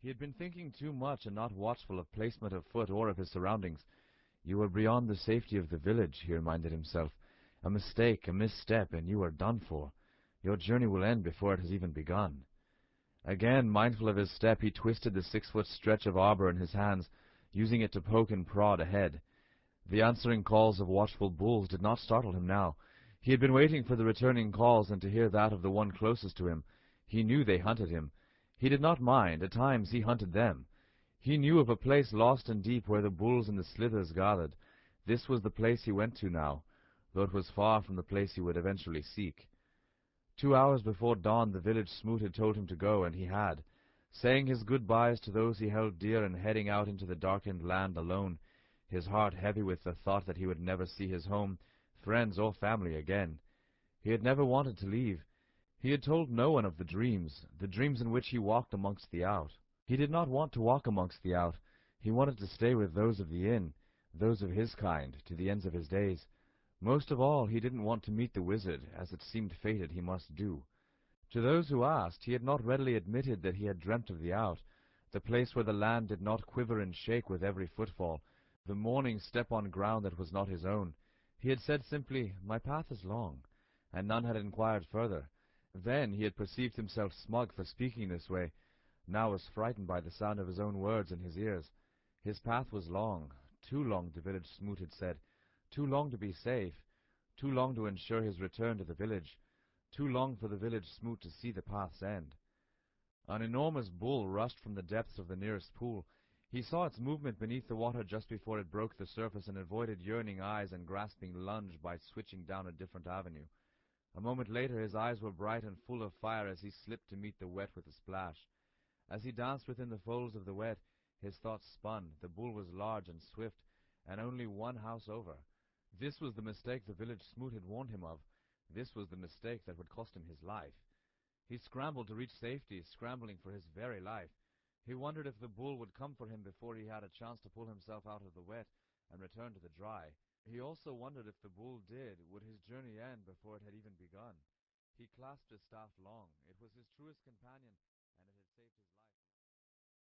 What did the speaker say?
He had been thinking too much and not watchful of placement of foot or of his surroundings. "You are beyond the safety of the village," he reminded himself. "A mistake, a misstep, and you are done for. Your journey will end before it has even begun." Again, mindful of his step, he twisted the 6-foot stretch of arbor in his hands, using it to poke and prod ahead. The answering calls of watchful bulls did not startle him now. He had been waiting for the returning calls and to hear that of the one closest to him. He knew they hunted him. He did not mind. At times he hunted them. He knew of a place lost and deep where the bulls and the slithers gathered. This was the place he went to now, though it was far from the place he would eventually seek. 2 hours before dawn the village smoot had told him to go, and he had. Saying his good-byes to those he held dear and heading out into the darkened land alone, his heart heavy with the thought that he would never see his home, friends, or family again. He had never wanted to leave. He had told no one of the dreams in which he walked amongst the out. He did not want to walk amongst the out. He wanted to stay with those of the inn, those of his kind, to the ends of his days. Most of all, he didn't want to meet the wizard, as it seemed fated he must do. To those who asked, he had not readily admitted that he had dreamt of the out, the place where the land did not quiver and shake with every footfall, the morning step on ground that was not his own. He had said simply, "My path is long," and none had inquired further. Then he had perceived himself smug for speaking this way, now was frightened by the sound of his own words in his ears. His path was long, too long, the village smoot had said, too long to be safe, too long to ensure his return to the village, too long for the village smoot to see the path's end. An enormous bull rushed from the depths of the nearest pool. He saw its movement beneath the water just before it broke the surface and avoided yearning eyes and grasping lunge by switching down a different avenue. A moment later his eyes were bright and full of fire as he slipped to meet the wet with a splash. As he danced within the folds of the wet, his thoughts spun. The bull was large and swift, and only one house over. This was the mistake the village smoot had warned him of. This was the mistake that would cost him his life. He scrambled to reach safety, scrambling for his very life. He wondered if the bull would come for him before he had a chance to pull himself out of the wet and return to the dry. He also wondered if the bull did, would his journey end before it had even begun. He clasped his staff long. It was his truest companion, and it had saved his life.